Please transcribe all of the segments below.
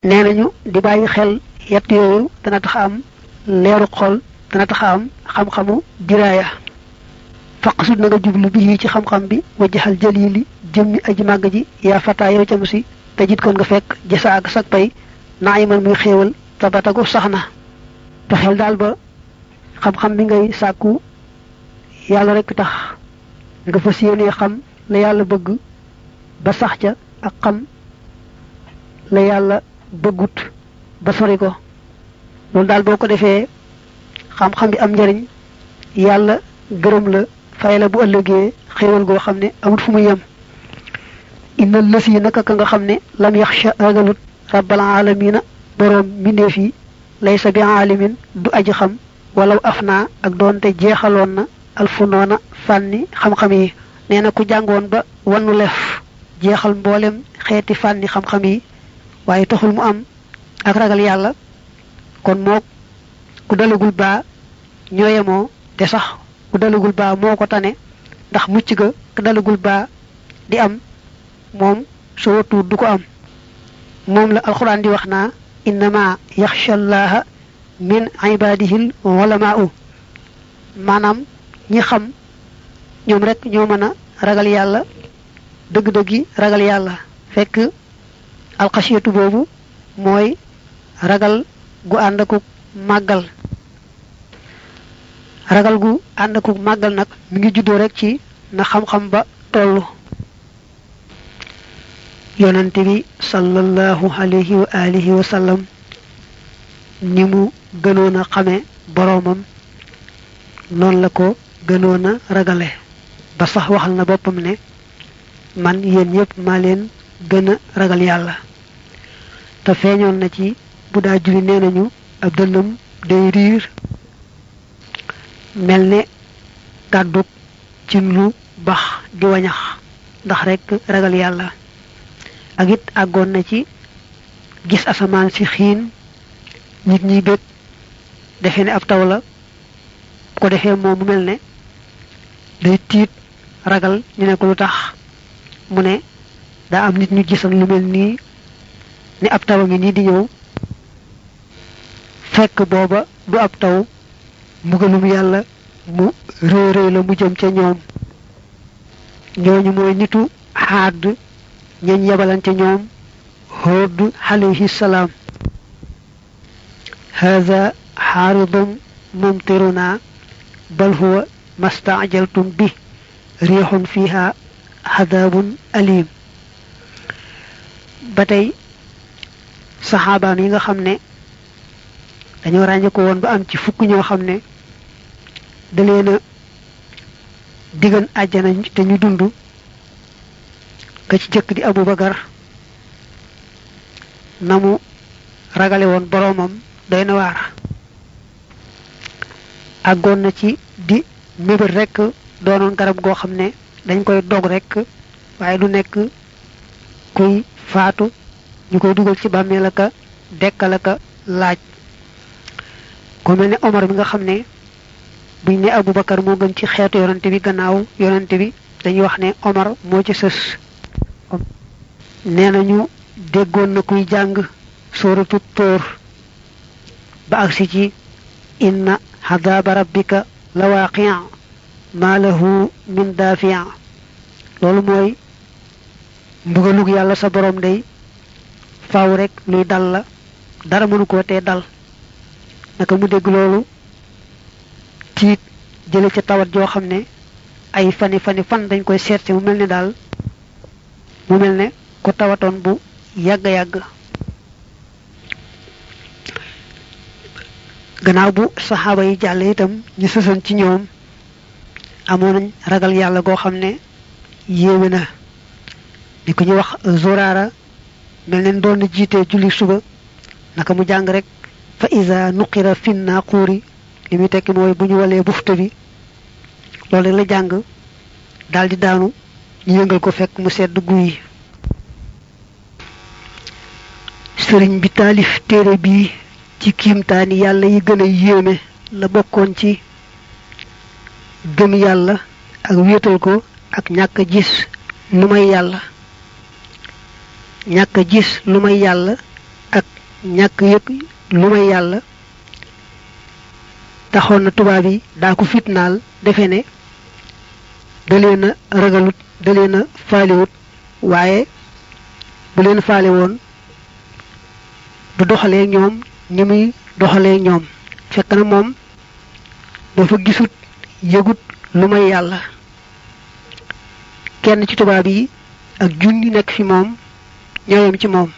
nenañu di bayyi xel yett yoyu dana tax am leeru xol dana tax am xam-xamu diraya faqsud na nga jublu bi ci xam-xam bi wajhal jalili jëmmi aji màgg ji yaa fata yow ca musi tajit kon nga fekk jasa ak sak pay naiman muy xéewal tabatagu saxna taxel dal ba xam-xam bi ngay sàkku yàlla rek tax nga fas yéene xam la yàlla bëgg ba sax ca ak xam la yàlla bëggut ba sori ko loolu daal boo ko defee xam-xam bi am njariñ yàlla gërëm la fay la bu ëllëgee xéewal goo xam ne amul fu muy yem innal lasi naka ka nga xam ne lam yaxsha ragalut rabbal alamina boroom mbindeef yi laysa bi alimin du aji xam walaw afna ak doonte jeexaloon na alfunoona fànni xam-xam yi nee na ku jàngoon ba wannu lef jeexal mboolem xeeti fànni xam-xam yi waaye taxul mu am ak ragal yàlla kon mook ku dalagul baa ñooyemoo te sax ku dalagul baa moo ko tane ndax mucc ga ku dalagul baa di am moom su watu du ko am moom la alquran di wax naa innama yaxsha allaha min ibadihil ulamaa'u maanaam ñi xam ñoom rek ñoo mën a ragal yàlla dëgg-dëggi ragal yàlla fekk alxasiyatu boobu mooy ragal gu ànd akuk màggal ragal gu ànd akuk màggal nag mi ngi juddoo rek ci na xam-xam ba tollu yonante bi sallallahu alayhi wa alihi wa sallam ni mu gënoon a xame boroomam noonu la ko gënoon a ragale ba sax waxal na boppam ne man yéen ñëpp maa leen gën a ragal yàlla te feeñoon na ci bu daa julli nee nañu ab dënnam day riir mel ne gàddug ci lu bax di wañax ndax rek ragal yàlla ak it àggoon na ci gis asamaan si xiin nit ñi bëgg defe ne ab taw la ko defee moom mu mel ne day tiit ragal ñu ne ko lu tax mu ne daa am nit ñu gisan lu mel nii ni ab taw ngi nii di ñëw fekk booba du ab taw mbugalum yàlla mu réy réy la mu jëm ca ñoom ñooñu mooy nitu xaad ñañ yabalante ñoom Huud alayhi salaam hada xaaridun mumtiruna bal huwa mastaajaltum bi riixun fiha xadaabun alim ba tey saxaabaam yi nga xam ne dañoo ràññe ko woon ba am ci fukk ñoo xam ne da leen a digan àjjana te ñu dund ka ci jëkk di Abubakar na mu ragale woon boroomam doy na waar àggoon na ci di mébét rekk doonoon garab goo xam ne dañ koy dog rekk waaye du nekk kuy faatu ñu koy dugal ci bàmmeel aka dekkal aka laaj ko mel ne Omar bi nga xam ne buñ ne Abubakar moo gën ci xeetu yonante bi gannaaw yonante bi dañuy wax ne Omar moo ci sës nee nañu déggoon na kuy jàng suuratu Tuur ba agsi ci inna hadaaba rabbika la waaqi' ma lahu min daafi' loolu mooy mbugalug yàlla sa borom day faaw rek luy dal la dara mënu ko tee dal naka mu dégg loolu tiit jële ca tawat joo xam ne ay fan dañ koy seet mu mel ne daal mu mel ne ku tawatoon bu yàgg gannaaw bu saxaaba yi jàll itam ñu sësan ci ñoom amoon nañ ragal yàlla goo xam ne yéeme na ni ko ñu wax Zuraara mel ne doon na jiite julli suba naka mu jàng rek fa iza nuqira fin naaquuri li muy tekki mooy bu ñu walee bufta bi loolu rek la jàng daldi daanu ñu yëngal ko fekk mu sedd guy sëriñ bi taalif téere bi ci kiimtaani yàlla yi gën a yéeme la bokkoon ci gëm yàlla ak wéetal ko ak ñàkk gis lu may yàlla ak ñàkk yëg lu may yàlla taxoon na tubaab yi daa ko fitnaal defe ne da leen a ragalut da leen a faaliwut waaye bu leen faale woon du doxalee ñoom ñi muy doxalee ñoom fekk na moom dafa gisut yëgut lu may yàlla kenn ci tubaab yi ak junni nekk fi moom ñooyam ci moom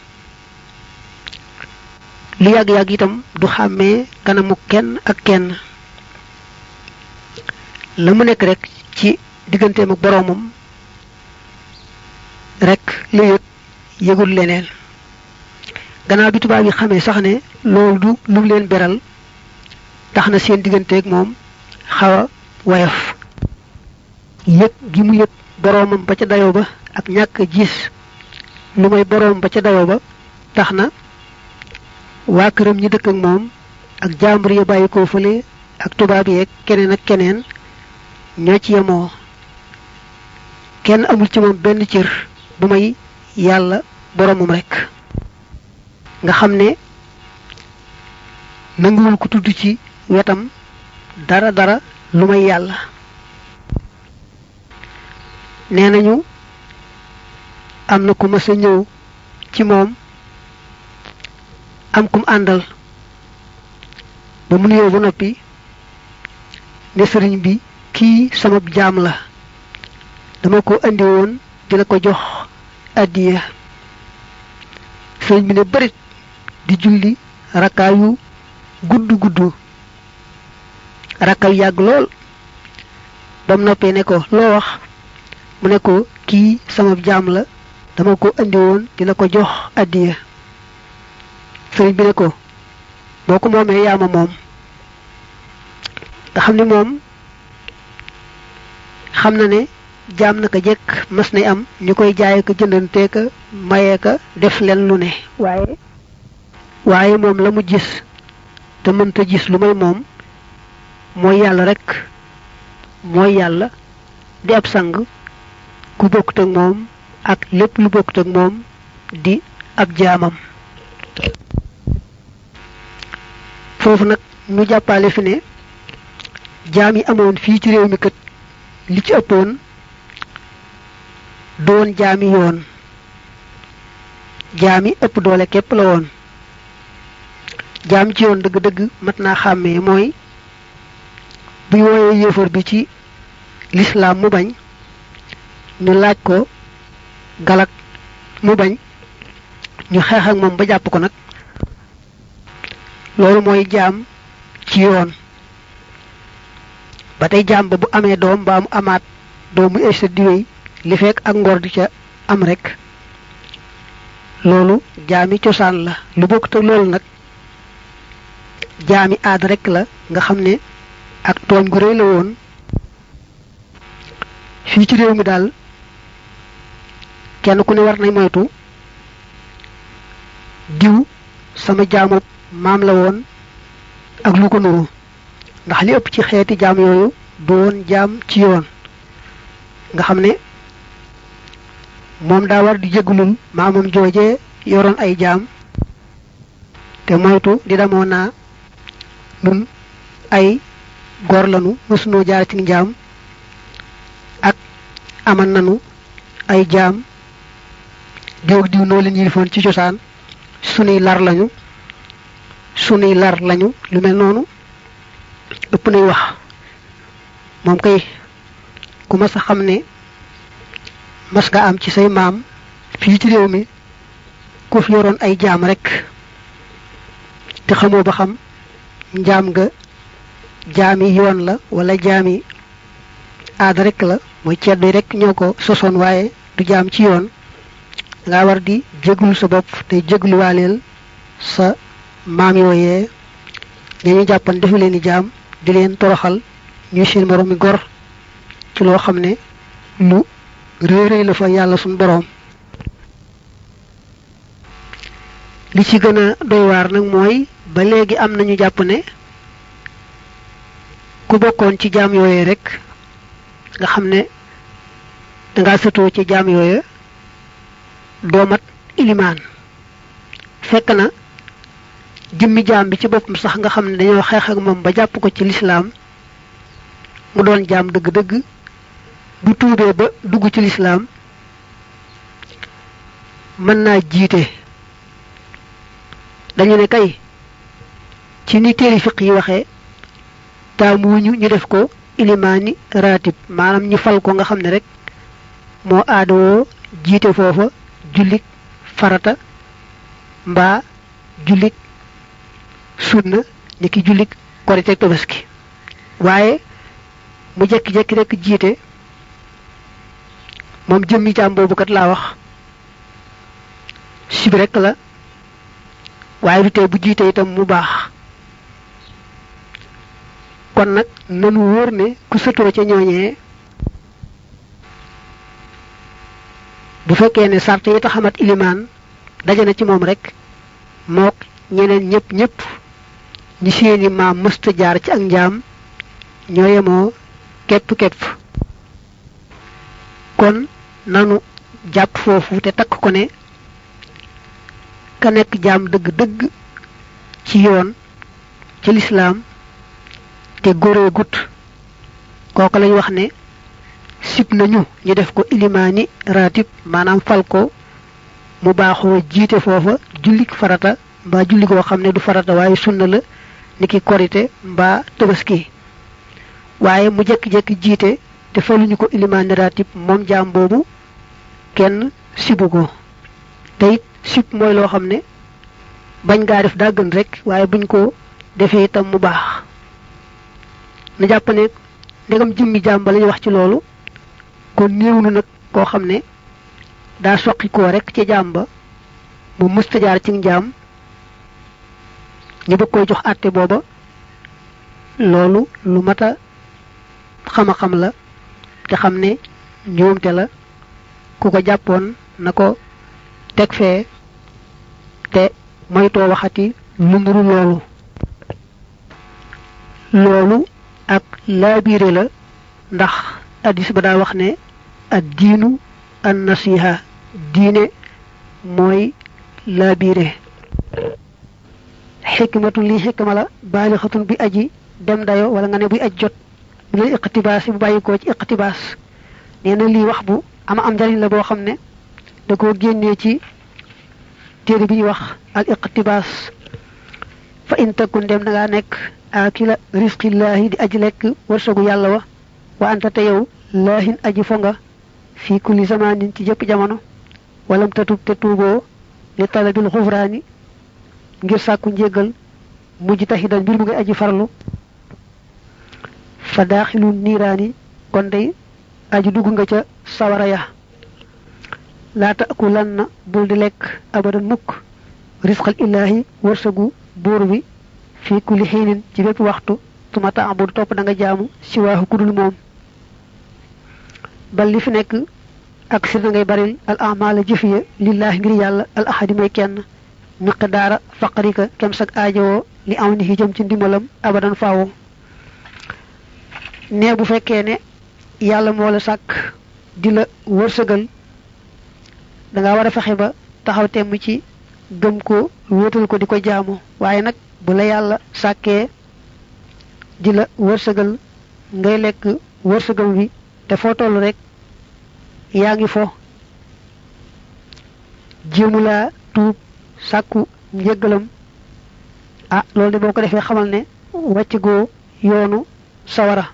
lu yàgg-yàgg itam du xàmmee kanamu kenn ak kenn la mu nekk rek ci digganteem ak boroomam rek lu yëgul leneen gannaaw bi tubaab yi xamee sax ne loolu du lu leen beral tax na seen digganteeg moom xaw a woyof yëg gi mu yëg boroomam ba ca dayo ba ak ñàkk gis lu may boroom ba ca dayo ba tax na waa këram ñi dëkk ak moom ak jàmbur ya bàyyi ko fële ak tubaab yeeg keneen ak keneen ñoo ci yemoo kenn amul ci moom benn cër bu may yàlla boroomam rekk nga xam ne nanguwul ko tudd ci wetam dara lu may yàlla nee nañu am na ku mës a ñëw ci moom am kum àndal ba mu nuyoo ba noppi ne sëriñ bi kii sama jaam la dama ko andi woon di la ko jox addiya sëriñ bi ne bërit di julli rakkaa yu gudd rakkaa yu yàgg lool ba mu noppee ne ko loo wax mu ne ko kii sama jaam la dama ko andi woon di la ko jox addiya sëriñ bi ne ko boo ko moomee yaa ma moom nga xam ne moom xam na ne jaam naka jekk mas nay am ñu koy jaay ko jëndantee ka mayee ka def leen lu ne waaye moom la mu gis te mënta gis lu may moom mooy yàlla rekk mooy yàlla di ab sang ku bokkut ak moom ak lépp lu bokkut ak moom di ab jaamam foofu nag ñu jàppale fi ne jaam yi amoon fii ci réew mi kat li ci ëppoon doon jaami yoon jaami ëpp doole képp la woon jaam ci yoon dëgg-dëgg mat naa xàmmee mooy buy wooyee yéefar bi ci lislaam mu bañ ñu laaj ko galak mu bañ ñu xeex ak moom ba jàpp ko nag loolu mooy jaam ci yoon ba tey jaam ba bu amee doom ba mu amaat doom mu esta diwéy li fekk ak ngor di ca am rek loolu jaami cosaan la lu bokk te loolu nag jaami aada rek la nga xam ne ak tooñ gu rëy la woon fii ci réew mi daal kenn ku ne war nay moytu diw sama jaamu maam la woon ak lu ko nuru ndax li ëpp ci xeeti jaam yooyu doon jaam ci yoon nga xam ne moom daa war di jégalul maamam joojee yoroon ay jaam te moytu di damoo naa nun ay góor lanu mësunoo jaar ci njaam ak aman nanu ay jaam diw ak diw noo leen yilifoon ci cosaan sunuy lar lañu lu mel noonu ëpp nay wax moom kay ku mas a xam ne mas nga am ci say maam fii ci réew mi ku fi yoroon ay jaam rek te xamoo ba xam njaam nga jaami yoon la wala jaami aada rek la mooy ceddo yi rek ñoo ko sosoon waaye du jaam ci yoon nga war di jéglu sa bopp te jégluwaaleel sa maam yooyee dañu jàppan defu leen i jaam di leen toroxal ñuy seen moroom mi gor ci loo xam ne lu réeréy la fa yàlla suñ boroom li ci gën a doy waar nag mooy ba léegi am nañu jàpp ne ku bokkoon ci jaam yooyee rek nga xam ne danga sëtoo ci jaam yooye doo mat ilimaan fekk na jëmmi jaam bi ci boppam sax nga xam ne dañoo xeex ak moom ba jàpp ko ci lislaam mu doon jaam dëgg-dëgg bu tuubee ba dugg ci lislaam mën naa jiite. dañu ne kay ci ni téeri fiq yi waxee taamuwuñu ñu def ko ilimaani raatib maanaam ñu fal ko nga xam ne rek moo aadawoo jiite foofa jullik farata mbaa jullik sunna ni ki jullik korite ak tabaski waaye mu jekki-jekki rek jiite moom jëmmi jaam boobu kat laa wax sib rek la waaye du tee bu jiite itam mu baax. kon nag nanu wóor ne ku sëtoo ca ñooñee bu fekkee ne sart yi taxamat ilimaan daje na ci moom rek mook ñeneen ñëpp ñi seeni maam mësta jaar ci ak njaam ñoo yemoo képp kon nanu jàpp foofu te takk ko ne ka nekk jaam dëgg-dëgg ci yoon ci lislaam te góoree gut kooku lañ wax ne sib nañu ñu def ko ilimaani raatib maanaam fal ko mu baaxoo jiite foofa jullik farata mbaa julli goo xam ne du farata waaye sunna la niki korite mbaa tabaski waaye mu jekki-jekki jiite te faluñu ko ilimaani raatib moom jaam boobu kenn sibu ko te it sib mooy loo xam ne bañ gaa def daa gën rek waaye buñ ko defee itam mu baax. na jàpp ne ndegam jëmmi jaam ba lañu wax ci loolu kon néew na nag koo xam ne daa soqi koo rek ci jaam ba mu mësta jaar ci njaam ñu bëgg koy jox àtte booba loolu lu mat a xam la te xam ne njuumte la ku ko jàppoon na ko teg fee te moytoo waxati lu nuru loolu ak laabiire la ndax addis ba daa wax ne ad diinu an nasiha diine mooy laabiire. xikmatu lii xikma la baalixatun bi aji dem dayo wala nga ne buy aj jot bu leen iqtibaas bu bàyyikoo ci iqtibaas nee na lii wax bu am njariñ la boo xam ne da koo génnee ci téere bi ñuy wax al iqtibaas fa in takun dem na ngaa nekk akila risqillahi di aji lekk wërsëgu yàlla wa anta te yow laahin aji fo nga fii kulli zamanin ci jëpp jamono walam tatub te tuuboo li talabil xufraani ngir sàkku njéggal mujj taxidan mbir mu ngay aji farlu fa daaxilu niiraani kon day aji dugg nga ca sawara ya laa taakulanna bul di lekk abadan mukk risqal illaahi wërsëgu buur bi fii kulli xiinin ci bépp waxtu tuma taabud topp da nga jaamu si waaxu kudul moom bal li fi nekk ak sir na ngay baril al amala jëfiya lillaahi ngir yàlla al ahadi may kenn miqdaara faqrika kem sag aajowoo li aw ni jëm ci ndimbalam abadan faawo ne bu fekkee ne yàlla moo la sàkk di la wërsëgal da nga war a fexe ba taxaw temm ci gëm ko wóotal ko di ko jaamu waaye nag bu la yàlla sàkkee di la wërsëgal ngay lekk wërsëgal wi te foo toll rek yaa ngi fo jéemu laa tuub sàkku njëggalam loolu de boo ko defee xamal ne wàcc goo yoonu sawara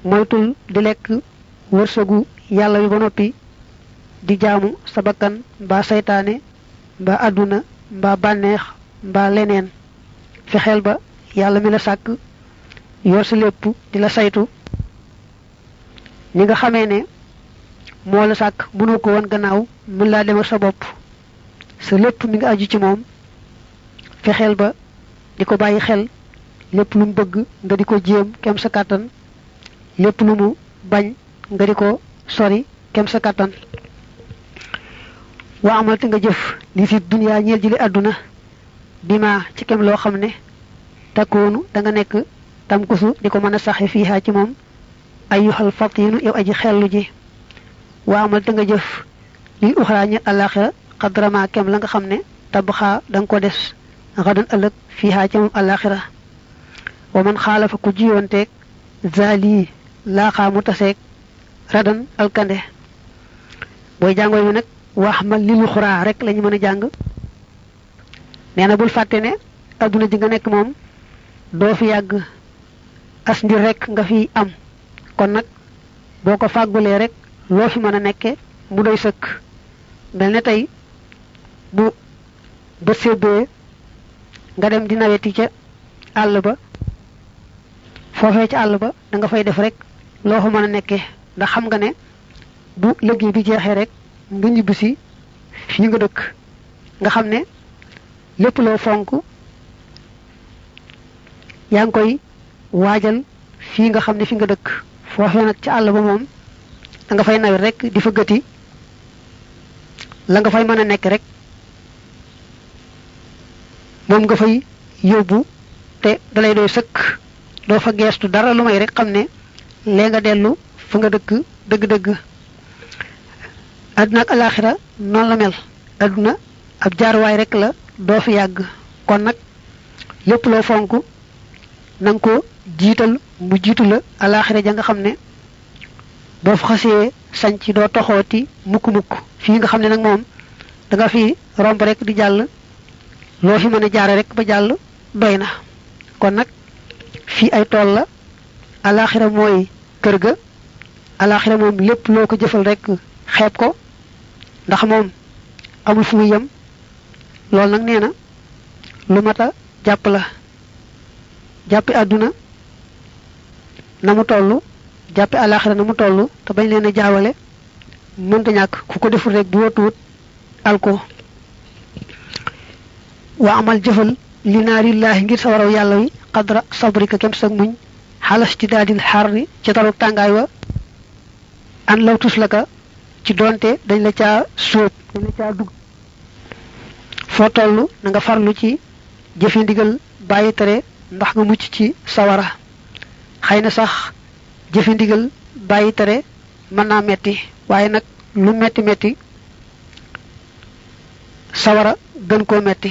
moytul di lekk wërsëgu yàlla wi ba noppi di jaamu sa bakkan mbaa saytaane mbaa àdduna mbaa bànneex mbaa leneen fexeel ba yàlla mi la sàkk yor sa lépp di la saytu ni nga xamee ne moo la sàkk mënoo ko woon gannaaw mën laa demal sa bopp sa lépp mi nga aju ci moom fexeel ba di ko bàyyi xel lépp lu mu bëgg nga di ko jéem kem sa kàttan lépp lu mu bañ nga di ko sori kem sa kàttan waa amal te nga jëf li fi duniyaa ñeel ji li àdduna bi ma ci kem loo xam ne takkoonu da nga nekk tam kusu di ko mën a saxe fiihaa ci moom ayyuhal fatinu yow aji xellu ji waa amal te nga jëf li uxraa ñeel àllaaxira xadrama kem la nga xam ne tabxaa da nga ko des gadan ëllëg fiihaa ca moom alaxira wa man xaalafa ku jiyoonteeg zali laaxaa mu taseeg radan alkande booy jàngooy mi nag wax ma lilu xuraa rek lañu mën a jàng nee na bul fàtte ne adduna ji nga nekk moom doo fi yàgg as ndir rek nga fi am kon nag boo ko fàggulee rek loo fi mën a nekke mu doy sëkk mel ne tey bu ba sébbee nga dem di naweti ca àll ba foofee ca àll ba da nga fay def rek loo fa mën a nekke ndax xam nga ne bu liggéey bi jeexee rek nga ñibbisi fii nga dëkk nga xam ne lépp loo fonk yaa ngi koy waajal fii nga xam ne fi nga dëkk foofee nag ca àll ba moom da nga fay nawet rek di fa gëti la nga fay mën a nekk rek moom nga fay yóbbu te dalay doy sëkk doo fa geestu dara lu may rek xam ne lee nga dellu fa nga dëkk dëgg-dëgg adduna ak alaxira noonu la mel adduna ab jaaruwaay rek la doo fi yàgg kon nag lépp loo fonk na nga ko jiital mu jiitu la alaxira ja nga xam ne boo fa xasee sañ ci doo toxooti mukk-mukk fii nga xam ne nag moom da nga fi romb rek di jàll loo fi mën a jaare rek ba jàll doy na kon nag fii ay tool la alaxira mooy kër ga alaxira moom lépp loo ko jëfal rek xeeb ko ndax moom amul fu muy yem loolu nag nee na lu mat a jàpp la jàppi àdduna na mu toll jàppi alaxira na mu toll te bañ leen a jaawale mënta ñàkk ku ko deful rek bu watuwut alko wa amal jëfal li naarillaahi ngir sawaraw yàlla wi qadra sabrika kem sag muñ xalas ci daadil xarri ci taru tàngaay wa an law tus la ka ci doonte dañ la caa sóob dañ la caa dugg foo toll na nga farlu ci jëfi ndigal bàyyi tere ndax nga mucc ci sawara xëy na sax jëfi ndigal bàyyi tere mën naa metti waaye nag lu metti metti sawara gën koo metti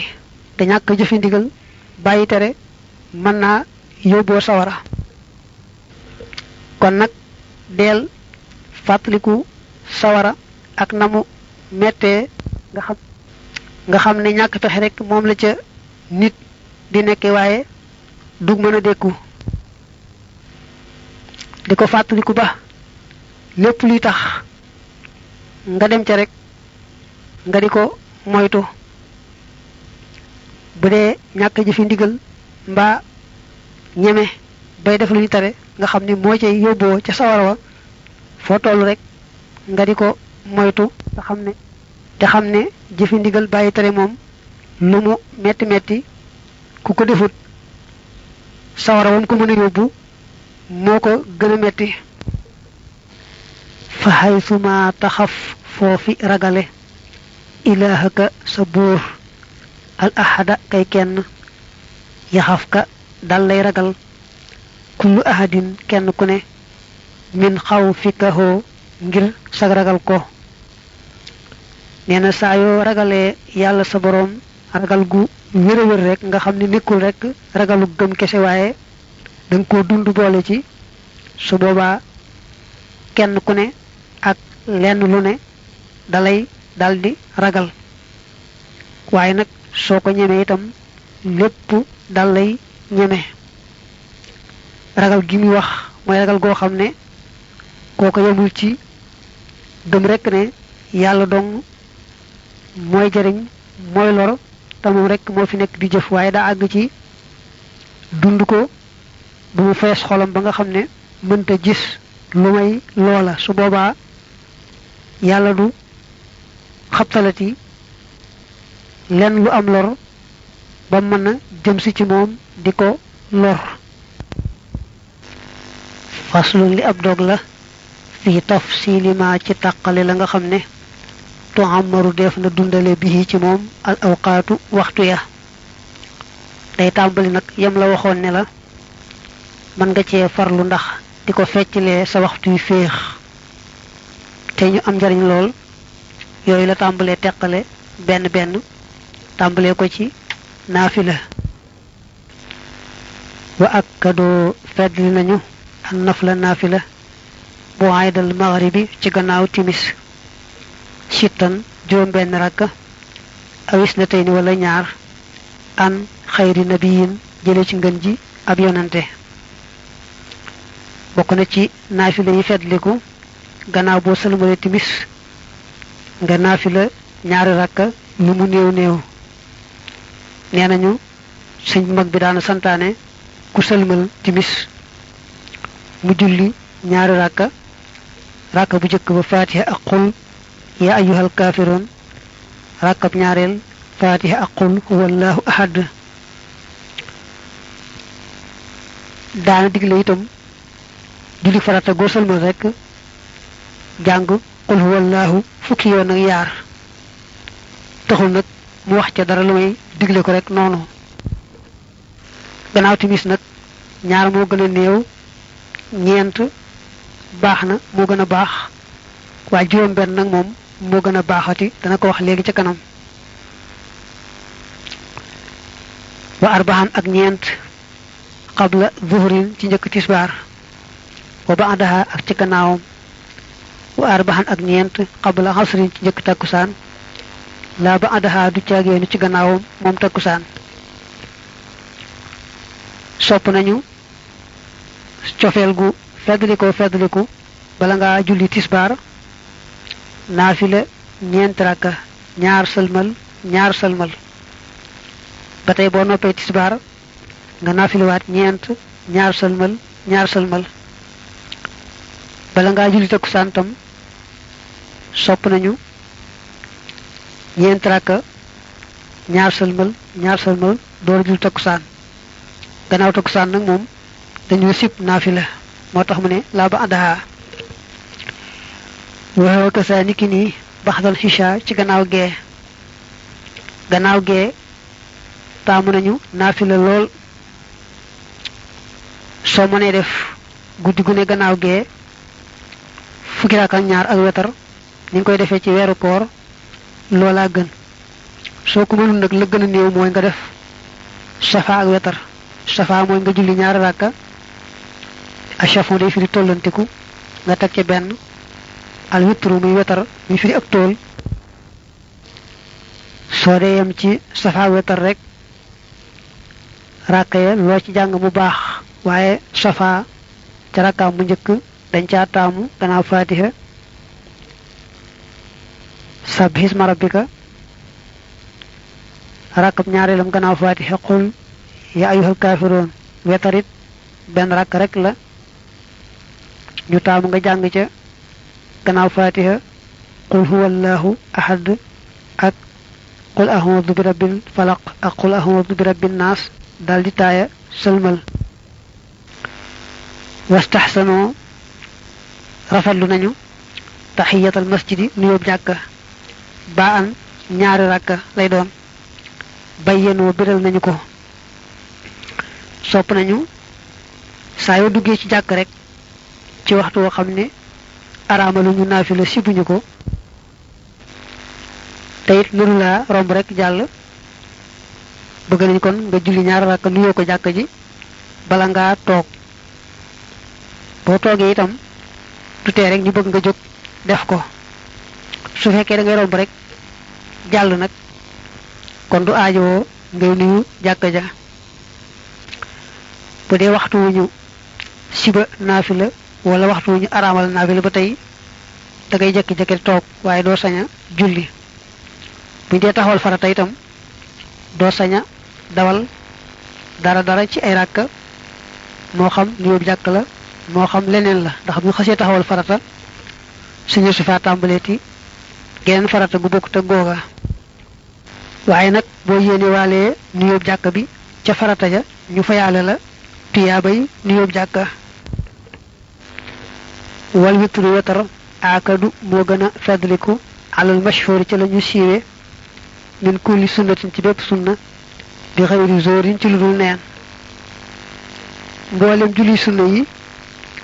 te ñàkk jëfi ndigal bàyyi tere mën naa yóbboo sawara kon nag deel fàttaliku sawara ak namu mettee nga xam ne ñàkk pexe rek moom la ca nit di nekke waaye dug mën a dékku di ko fàttaliku ba lépp luy tax nga dem ca rek nga di ko moytu bu dee ñàkk jëfi ndigal mbaa ñeme bay def lu ñu tere nga xam ne moo cay yóbboo ca sawara wa foo toll rek nga di ko moytu te xam ne jëfi ndigal bàyyi tere moom lu mu metti metti ku ko defut sawara wam ko mën a yóbbu moo ko gën a metti fa haythuma taxaf foofi ragale ilaahaka sa buur al ahada kay kenn yaxaf ka dal lay ragal kullu ahadin kenn ku ne min xaw fi kahoo ngir sag ragal ko nee na saa yoo ragalee yàlla sa boroom ragal gu wér a wér rek nga xam ne nekkul rek ragalu gëm kese waaye danga ko dund boole ci su boobaa kenn ku ne ak lenn lu ne dalay daldi ragal waaye nag soo ko ñemee itam lépp dal lay ñeme ragal gi muy wax mooy ragal goo xam ne kooko yemul ci gëm rekk ne yàlla dong mooy jëriñ mooy lor te moom rekk moo fi nekk di jëf waaye daa àgg ci dund ko bu mu fees xolam ba nga xam ne mënta gis lu may loola su boobaa yàlla du xabtalati lenn lu am lor ba mën a jëm si ci moom di ko lor faslun li ab dog la fi tafsili ma ci tàqale la nga xam ne tu'ammaru def na dundale bi ci moom al awqaatu waxtu ya day tàmbali nag yam la waxoon ne la mën nga cee farlu ndax di ko feccilee sa waxtu yu féex te ñu am njariñ lool yooyu la tàmbalee teqale benn benn tàmbalee ko ci naafila wa akkadoo feddli nañu an nafla naafila bu aydal maghribi ci gannaaw timis sittan juróom benn rakka awis na tey ni wala ñaar an xayri nabiyin jële ci ngën ji ab yonante bokk na ci naafila yi feddliku gannaaw boo sëlmale timis nga naafila ñaari rakka lu mu néew néew nee nañu sëñ mag bi daana santaane ku sëlmal timis mu julli ñaari rakka bu jëkk ba fatiha ak qul ya ayyuhal kaafiroon rakkab ñaareel fatiha ak qul huwallahu ahad daana digle itam julli farata goo sëlmal rek jàng qul huwallahu fukki yoon ak yaar taxul nag mu wax ca dara lu may digle ko rek noonu gannaaw timis nag ñaar moo gën a néew ñeent baax na moo gën a baax waaye juróom benn nag moom moo gën a baaxati dana ko wax léegi ca kanam wa arba'an ak ñeent qabla zuhrin ci njëkk tisbaar wa ba'daha ak ci gannaawam wa arba'an ak ñeent qabla asrin ci njëkk takkusaan la ba'daha du caageenu ci gannaawam moom takkusaan sopp nañu cofeel gu feddliku bala nga julli tisbaar naafila ñeent rakka ñaar sëlmal ba tey boo noppee tisbaar nga naafiliwaat ñeent ñaar sëlmal bala nga julli takkusaan tam sopp nañu ñeent rakka ñaar sëlmal door julli takkusaan gannaaw takkusaan nag moom dañu sib naafila moo tax mu ne laa ba àndaha waxewa kasaa niki nii baxdal xisha ci gannaaw gee taamu nañu naafila lool soo mënee def guddi gu ne gannaaw gee fukki raaka ak ñaar ak wetar ni nga koy defee ci weeru koor loolaa gën soo ko mënul nag la gën a néew mooy nga def safa ak wetar safa mooy nga julli ñaari rakka ashafon day firi tollantiku nga teg ca benn al witru muy wetar muy firi ak tool soo dee yem ci safa wetar rek rakka ya loo ci jàng mu baax waaye safa ca rakkaam mu njëkk dañ caa taamu gannaaw fatiha sabbihisma rabbika rakkab ñaareelam gannaaw fatiha qul ya ayyuhal kaafiroon wetarit benn rakk rek la ñu taamu nga jàng ca gannaaw fatiha qul huwallahu ahad ak qul a'udhu bi rabbil falaq ak qul a'udhu bi rabbin naas daldi taaya sëlmal wastahsanu rafetlu nañu tahiyatal masjidi nuyoob jàkka ba an ñaari rakka lay doon bayyanoo biral nañu ko sopp nañu saa yoo duggee ci jàkk rek ci waxtu woo xam ne araamalu ñu naafila sibuñu ko te it nuru laa romb rek jàll bëgg nañ kon nga julli ñaari rakka nuyoo ko jàkk ji bala ngaa toog boo toogee itam du tee rek ñu bëgg nga jóg def ko su fekkee da ngay romb rek jàll nag kon du aajowoo ngay nuyu jàkka ja bu dee waxtu wu ñu siba naafila wala waxtu wu ñu araamal naafila ba tey da ngay jekki-jekki toog waaye doo sañ a julli bu ñu dee taxawal farata itam doo sañ a dawal dara ci ay ràkka moo xam nuyoo jàkk la moo xam leneen la ndax bu ñu xasee taxawal farata suñu su faa tàmbaleeti geneen farata gu bokk te googa waaye nag boo yéene waalee nuyoo jàkk bi ca farata ja ñu fayaale la tuyaabay nuyoo jàkka wal witru wetar aakadu moo gën a feddliku alal mashhuri ci la ñu siiwe min kulli sunnatin ci bépp sunna bi xayri zorin ci lu dul neen mboolem julli sunna yi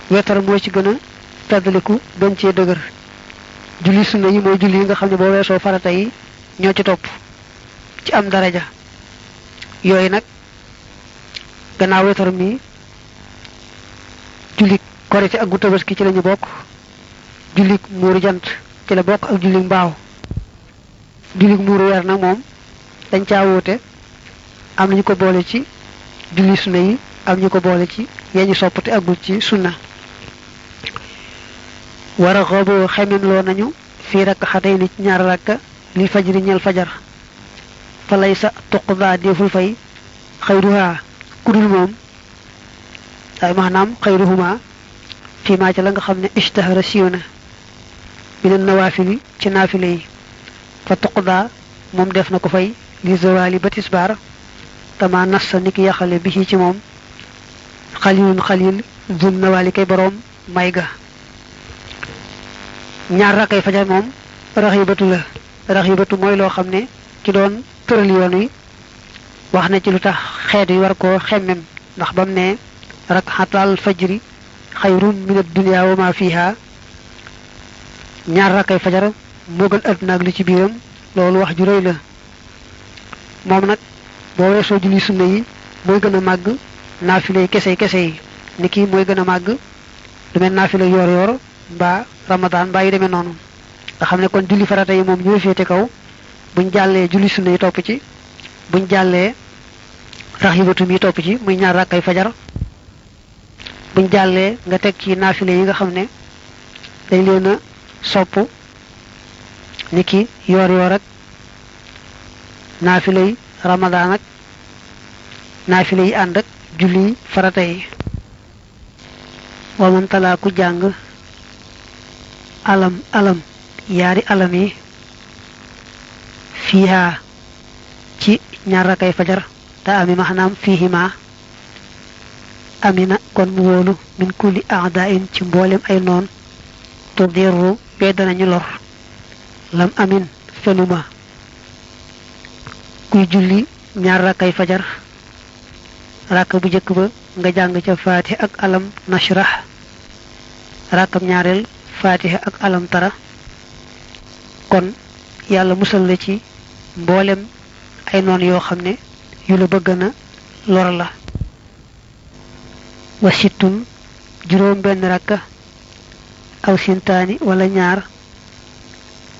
wetar moo ci gën a feddliku gën cee dëgër julli sunna yi mooy julli yi nga xam ne boo weesoo farata yi ñoo ci topp ci am daraja yooyu nag gannaaw wetar mi julli korite ak gu tabaski ci lañu bokk julli muuru jant ci la bokk ak julli mbaaw julli muuru weer nag moom dañ caa wuute am nañu ko boole ci julli sunna yi am ñu ko boole ci yeñu soppate agul ci sunna wara xabo xemem loo nañu fii rakk xatay ni ci ñaar rakka li fajri ñel fajar fa lay sa tuqda deful fay xayruha kudul moom ay maanaam xayruhuma fii maa ci la nga xam ne ishtahara siiw na min nawaafili ci naafile yi fa tuqda moom def na ko fay li zawali ba tisbaar kama nassa niki yaxale bi ci moom xalilun xalil zul nawaali kay boroom may ga ñaar rakkay fajar moom raxibatu la raxibatu mooy loo xam ne ci doon tëral yoon wi wax na ci lu tax xeet yi war koo xemmem ndax bam ne rakxatal fajri xayrun min ad-dunya wa ma fiha ñaar rakkay fajar moo gën àdduna ak li ci biiram loolu wax ju rëy la moom nag boo weesoo julli sunna yi mooy gën a màgg naafile kese yi ni kii mooy gën a màgg lu mel naafile yoor yoor mbaa ramadan mbaa yu demee noonu nga xam ne kon julli farata yi moom ñooy féete kaw buñ jàllee julli sunna yi topp ci buñ jàllee raxibatu mi topp ci muy ñaar rakkay fajar buñ jàllee nga teg ci naafile yi nga xam ne dañ leen a sopp ni ki yoor yoor ak naafile yi ramadan ak naafile yi ànd ak julli farata yi waman talaa ku jàng alam yaari alam yi fiiha ci ñaar rakkay fajar te ami maanaam fiihima amina kon mu wóolu min kulli a'da'in ci mboolem ay noon tudirru bee danañu lor lam amin fenuma kuy julli ñaar rakkay fajar rakk bu jëkk ba nga jàng ca fatiha ak alam nashrah rakkam ñaareel fatiha ak alam tara kon yàlla musal la ci mboolem ay noon yoo xam ne yu la bëgg na lor la wa sittun juróom benn rakka aw sintaani wala ñaar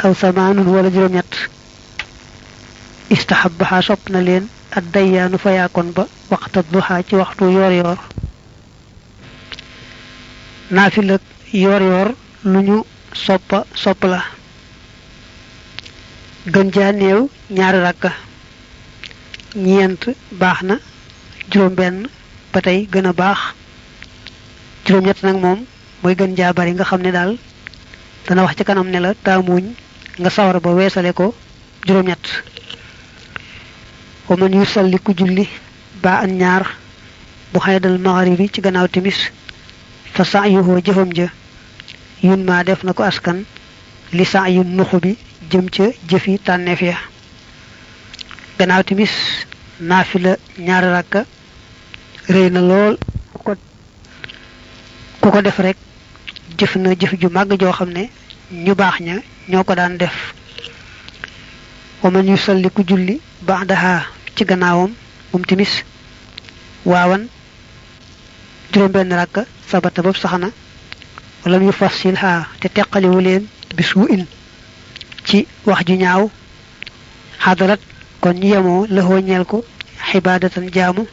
aw samaanun wala juróom ñett istahabbaha sopp na leen ad dayyaanu fayaakoon ba waxta duha ci waxtu yoor yoor naafila yoor yoor lu ñu sopp la gën jaa néew ñaari rakka ñeent baax na juróom benn ba tey gën a baax juróom ñett nag moom mooy gën jaa bari nga xam ne daal dana wax ci kanam ne la taamuñ nga sawar ba weesale ko juróom ñett wa man yusalli ku julli ba an ñaar bu xaydal maghribi ci gannaaw timis fa sa'yuhu jëfam ja yun ma def na ko askan li sa'yu nuxu bi jëm ca jëfi tànneef ya gannaaw timis naafila ñaari rakka rëy na lool ku ko def rek jëf na jëf ju màgg joo xam ne ñu baax ña ñoo ko daan def wa man yusalli ku julli ba'daha ci gannaawam moom timis waawan juróom benn rakka sabata bopp saxna wala mu fassil ha te teqaliwu leen bisu in ci wax ju ñaaw xadarat kon ñu yemoo lëxoo ñeel ko xibaadatan jaamu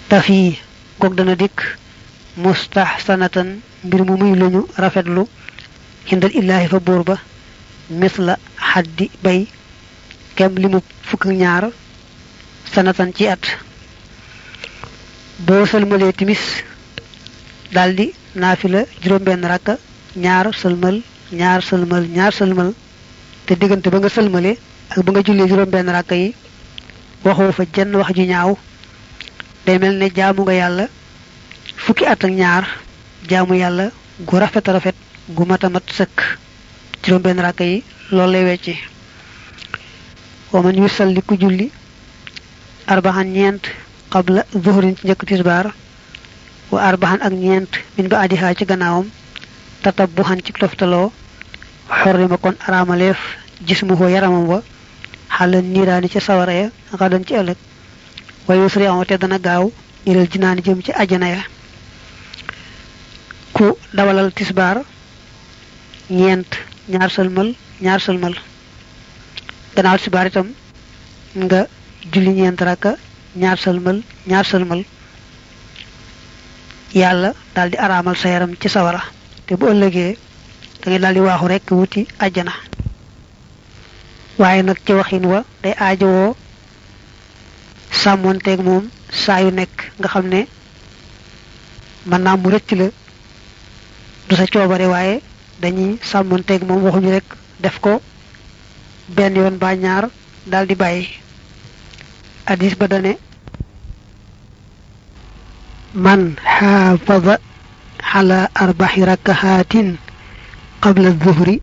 tafi kook dana dikk mustahsanatan mbir mu muy luñu rafetlu hindal illaahi fa buur ba misla xaddi bay kem limu fukk ñaar sanatan ci at boo sëlmalee timis daldi naafila juróom benn rakka ñaar sëlmal ñaar sëlmal te diggante ba nga sëlmale ak ba nga jullee juróom benn rakka yi waxoo fa jenn wax ju ñaaw day mel ne jaamu nga yàlla fukki at ak ñaar jaamu yàlla gu rafet rafet gu mata mat sëkk juróom benn rakka yi loolu lay wecci wa man yusalli ku julli arbaxan ñeent qabla zuhrin ci njëkk tisbaar wa arbaxan ak ñeent min ba adiha ci gannaawam tatabbuhan ci toftaloo xorrima kon araamaleef jismuhu yaramam wa xala niiraani ci sawara ya xadan ci ëllëg wa yusri'u te dana gaaw ilal jinaani jëm ci ajana ya ku dawalal tisbaar ñeent ñaar sëlmal gannaaw tisbaar itam nga julli ñeent rakka ñaar sëlmal yàlla daldi araamal sa yaram ci sawara te bu ëllëgee da ngay daldi waaxu rekk wuti ajjana waaye nag ci waxin wa day aajowoo sàmmoonteeg moom saa yu nekk nga xam ne mën naa mu rëcc la du sa coobare waaye dañuy sàmmoonteeg moom waxuñu rekk def ko benn yoon ba ñaar daldi bàyyi hadis ba dane man xaafaza ala arbaxi rakahatin qabla zuhri